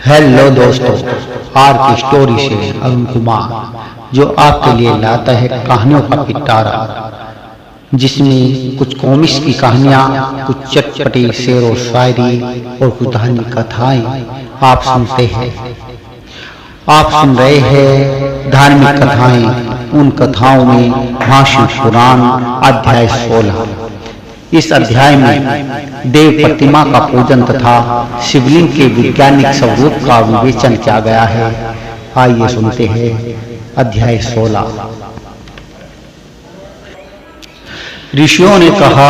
Hello दोस्तों, are की story से अरुण कुमार जो आपके लिए लाता है कहानियों का पिटारा, जिसमें कुछ कॉमिक्स की कहानियां, कुछ चटपटी शेर और शायरी और कुछ धार्मिक कथाएं आप सुनते हैं। आप सुन रहे हैं धार्मिक कथाएं। उन कथाओं में महाशिव पुराण अध्याय 16। इस अध्याय में देव प्रतिमा का पूजन तथा शिवलिंग के वैज्ञानिक स्वरूप का विवेचन किया गया है। आइए सुनते हैं अध्याय 16। ऋषियों ने कहा,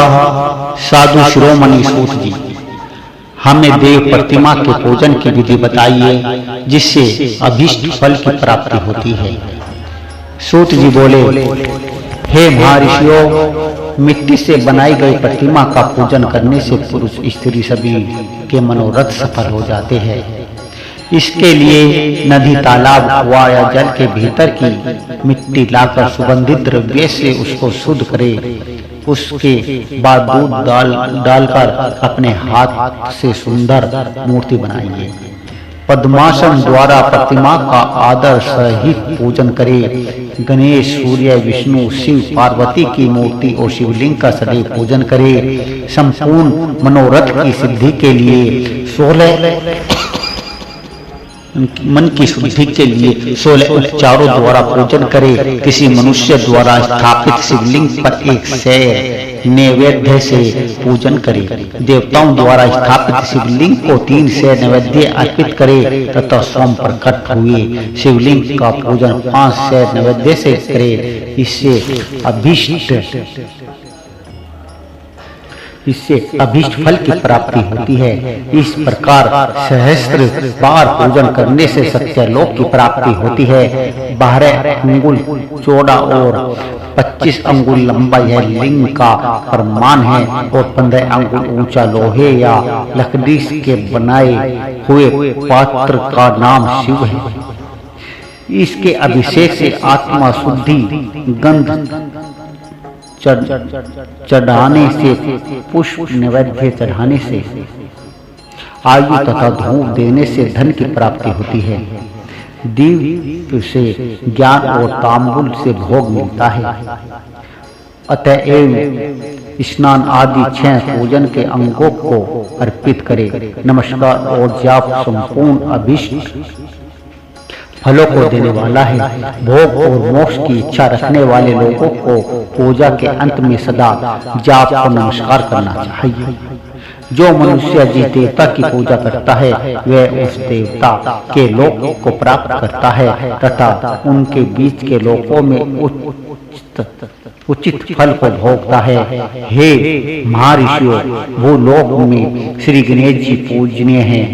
साधु शिरोमणि सूत जी, हमें देव प्रतिमा के पूजन की विधि बताइए जिससे अभीष्ट फल की प्राप्ति होती है। सूत जी बोले, हे महर्षियों, मिट्टी से बनाई गई प्रतिमा का पूजन करने से पुरुष स्त्री सभी के मनोरथ सफल हो जाते हैं। इसके लिए नदी, तालाब, कुआं या जल के भीतर की मिट्टी लाकर सुगंधित द्रव्य से उसको शुद्ध करे। उसके बाद दूध डालकर अपने हाथ से सुंदर मूर्ति बनाइए। पद्मासन द्वारा प्रतिमा का आदर सहित पूजन करे। गणेश, सूर्य, विष्णु, शिव, पार्वती की मूर्ति और शिवलिंग का सदैव पूजन करे। संपूर्ण मनोरथ की सिद्धि के लिए 16 मन की शुद्धि के लिए 16 उपचारों द्वारा पूजन करे। किसी मनुष्य द्वारा स्थापित शिवलिंग पर एक शेर नैवेद्य से पूजन करे। देवताओं द्वारा स्थापित शिवलिंग को 3 शेर नैवेद्य अर्पित करे तथा स्वयं प्रकट हुए शिवलिंग का पूजन 5 शेर नैवेद्य से करे। इससे अभीष्ट फल की प्राप्ति होती है। इस प्रकार सहस्त्र बार पूजन करने से सत्यलोक की प्राप्ति होती है। 12 अंगुल चौड़ा और 25 अंगुल लंबा यह लिंग का प्रमाण है और 15 अंगुल ऊंचा लोहे या लकड़ी के बनाए हुए पात्र का नाम शिव है। इसके अभिषेक से आत्मा शुद्धि, गंध चढ़ाने से, पुष्प नैवेद्य चढ़ाने से, आयु तथा धूप देने से धन की प्राप्ति होती है। दीप से ज्ञान और तांबुल से भोग मिलता है। अतएव स्नान आदि 6 पूजन के अंगों को अर्पित करे। नमस्कार और जाप संपूर्ण अभीष्ट फलों को देने वाला है। भोग और मोक्ष की इच्छा रखने वाले लोगों को पूजा के अंत में सदा जाप और नमस्कार करना चाहिए। जो मनुष्य जिस देवता की पूजा करता है वह उस देवता के लोक को प्राप्त करता है तथा उनके बीच के लोकों में उचित फल को भोगता है। हे महर्षियों, वो लोक में श्री गणेश जी पूजनीय हैं।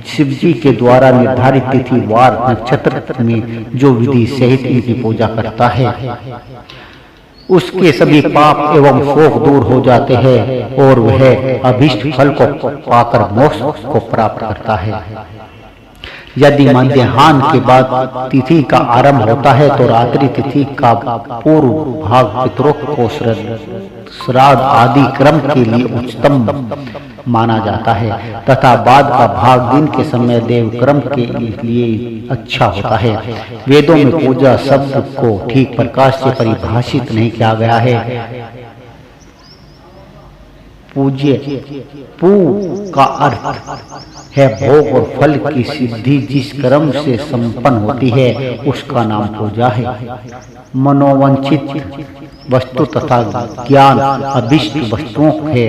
शिव जी के द्वारा निर्धारित तिथि, वार, नक्षत्र में जो विधि सहित इनकी पूजा करता है उसके सभी पाप एवं शोक दूर हो जाते हैं और वह अभीष्ट फल को पाकर मोक्ष को प्राप्त करता है। यदि मध्याह्न के बाद तिथि का आरंभ होता है तो रात्रि तिथि का पूर्व भाग पितरों को श्राद्ध आदि क्रम के लिए उच्चतम माना जाता है तथा बाद का भाग दिन के समय देव क्रम के लिए अच्छा होता है। वेदों में पूजा शब्द को ठीक प्रकार से परिभाषित नहीं किया गया है। पूज्य पू का अर्थ है भोग और फल की सिद्धि जिस क्रम से संपन्न होती है उसका नाम पूजा है। मनोवांछित वस्तु तथा ज्ञान अभीष्ट वस्तुओं है।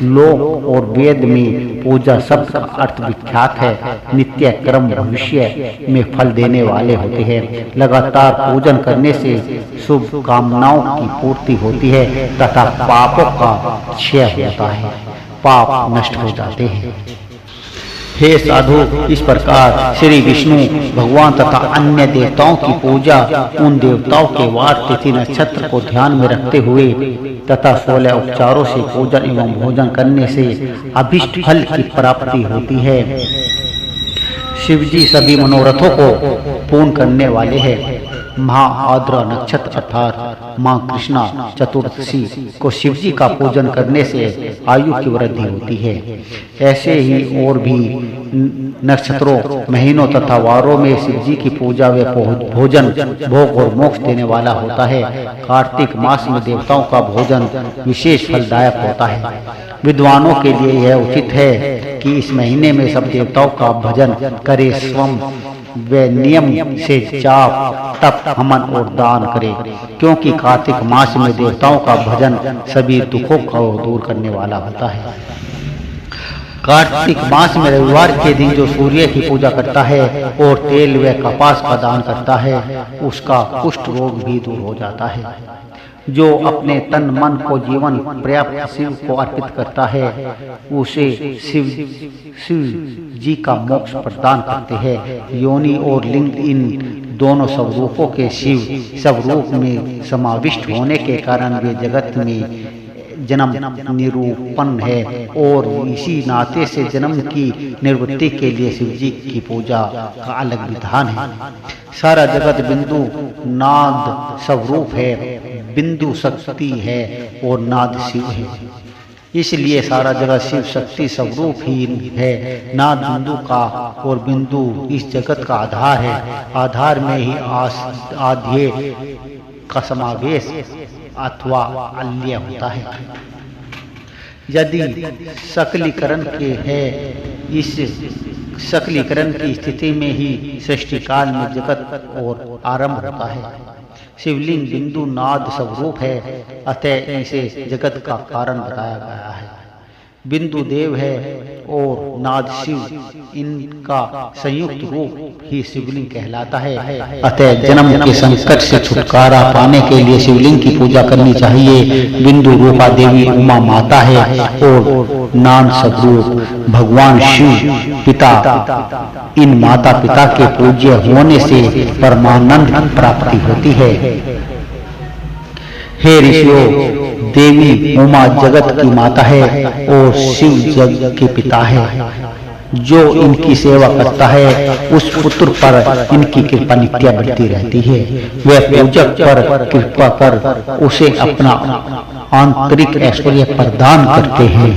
लोक और वेद में पूजा शब्द का अर्थ विख्यात है। नित्य क्रम भविष्य में फल देने वाले होते हैं। लगातार पूजन करने से शुभ कामनाओं की पूर्ति होती है तथा पापों का क्षय होता है, पाप नष्ट हो जाते हैं। हे साधु, इस प्रकार श्री विष्णु भगवान तथा अन्य देवताओं की पूजा उन देवताओं के वार, तिथि, नक्षत्र को ध्यान में रखते हुए तथा 16 उपचारों से पूजन एवं भोजन करने से अभीष्ट फल की प्राप्ति होती है। शिव जी सभी मनोरथों को पूर्ण करने वाले हैं। महाआद्रा नक्षत्र अर्थात माँ कृष्णा चतुर्दशी को शिव जी का पूजन करने से आयु की वृद्धि होती है। ऐसे ही और भी नक्षत्रों, महीनों तथा वारों में शिव जी की पूजा व भोजन भोग और मोक्ष देने वाला होता है। कार्तिक मास में देवताओं का भोजन विशेष फलदायक होता है। विद्वानों के लिए यह उचित है कि इस महीने में सब देवताओं का भजन करे, स्वयं व नियम से जाप तप हवन और दान करे, क्योंकि कार्तिक मास में देवताओं का भजन सभी दुखों को दूर करने वाला होता है। कार्तिक मास में रविवार के दिन जो सूर्य की पूजा करता है और तेल व कपास का दान करता है, उसका कुष्ठ रोग भी दूर हो जाता है। जो अपने तन मन को जीवन पर्याप्त शिव को अर्पित करता है, उसे शिव जी का मोक्ष प्रदान करते हैं। योनि और लिंग इन दोनों स्वरूपों के शिव स्वरूप में समाविष्ट होने के कारण वे जगत में जन्म निरूपण है और इसी नाते से जन्म की निवृत्ति के लिए शिव जी की पूजा का अलग विधान है। सारा जगत बिंदु नाद स्वरूप है, बिंदु शक्ति है और नाद शिव है, इसलिए सारा जगत शिव शक्ति स्वरूप ही है। नाद बिंदु का और बिंदु इस जगत का आधार है। आधार में ही आध्य का समावेश अथवा अल्य होता है। यदि सकलीकरण के है, इस सकलीकरण की स्थिति में ही सृष्टि काल में जगत और आरंभ होता है। शिवलिंग बिंदु नाद स्वरूप है, अतः इसे जगत का कारण बताया गया है। बिंदु देव है और नाद शिव, इनका संयुक्त रूप ही शिवलिंग कहलाता है। अतः जन्म के संकट से छुटकारा पाने के लिए शिवलिंग की पूजा करनी चाहिए। बिंदु रूपा देवी उमा माता है और नाद स्वरूप भगवान शिव पिता। इन माता पिता के पूज्य होने से परमानंद प्राप्ति होती है। हे ऋषियों, देवी उमा जगत की माता है और शिव जग के पिता है। जो इनकी सेवा करता है, उस पुत्र पर इनकी कृपा नित्य बढ़ती रहती है। वह पूजक पर कृपा कर उसे अपना आंतरिक ऐश्वर्य प्रदान करते हैं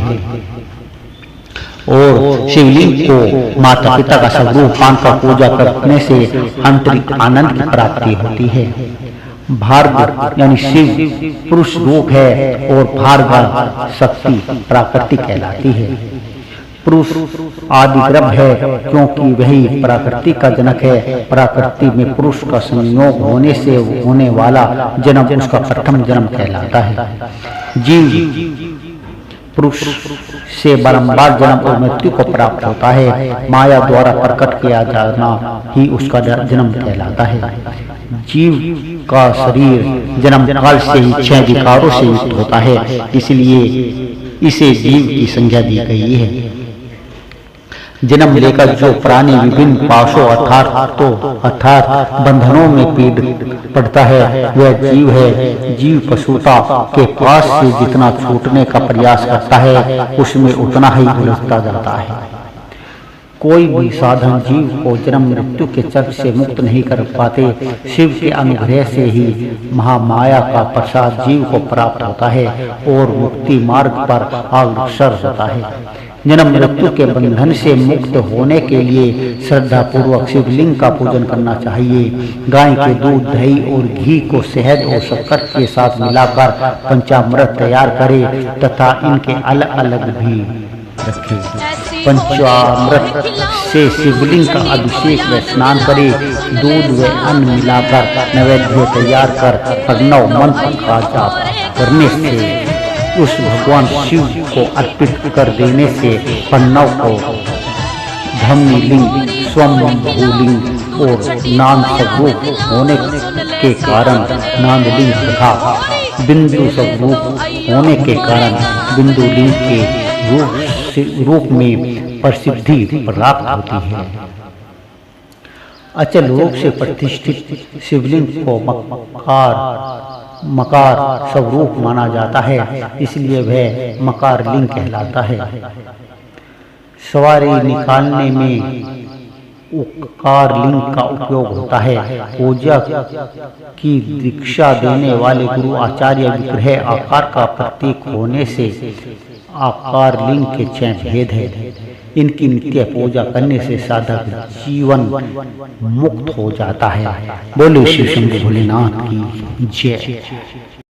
और शिवलिंग को माता पिता का स्वरूप मानकर पूजा करने से आंतरिक आनंद की प्राप्ति होती है। भार्गव यानी शिव पुरुष रूप है और भार्गव शक्ति प्राकृतिक कहलाती है। पुरुष आदि ग्रह है, क्योंकि वही प्रकृति का जनक है। प्रकृति में पुरुष का संयोग होने से होने वाला जन्म उसका प्रथम जन्म कहलाता है। जीव पुरुष से बारंबार जन्म और मृत्यु को प्राप्त होता है। माया द्वारा प्रकट किया जाना ही उसका जन्म कहलाता है। जीव का शरीर जन्म काल से ही 6 विकारों से युक्त होता है, इसलिए इसे जीव की संज्ञा दी गई है। जन्म लेकर जो प्राणी विभिन्न पाशों अर्थात बंधनों में पीड़ित पड़ता है, वह जीव है। जीव पशुता के पास से जितना छूटने का प्रयास करता है, उसमें उतना ही उलझता जाता है। कोई भी साधन जीव को जन्म मृत्यु के चक्र से मुक्त नहीं कर पाते। शिव के अनुग्रह से ही महामाया का प्रसाद जीव को प्राप्त होता है और मुक्ति मार्ग पर अग्रसर होता है। जन्म मृत्यु के बंधन से मुक्त होने के लिए श्रद्धा पूर्वक शिवलिंग का पूजन करना चाहिए। गाय के दूध, दही और घी को शहद और शक्कर के साथ मिलाकर पंचामृत तैयार करें तथा इनके अलग अलग भी रखें। पंचामृत से शिवलिंग का अभिषेक व स्नान करे। दूध व अन्न मिलाकर नैवेद्य तैयार कर प्रणव मंत्र का जाप करने से उस भगवान शिव को अर्पित कर देने से प्रणव को धम्मिलिंग, स्वयंभूलिंग और नाद स्वरूप होने के कारण नादलिंग तथा बिंदु स्वरूप होने के कारण बिंदुलिंग के रूप में प्रसिद्धि प्राप्त होती है। अचल रूप से प्रतिष्ठित शिवलिंग को मकार स्वरूप माना जाता है, इसलिए वह मकार लिंग कहलाता है। सवारी निकालने में उकार लिंग का उपयोग होता है। पूजा की दीक्षा देने वाले गुरु आचार्य विग्रह आकार का प्रतीक होने से आकार लिंग के चयन भेद है। इनकी नित्य पूजा करने से साधक जीवन मुक्त हो जाता है। बोले श्री शंभु भोलेनाथ की जय।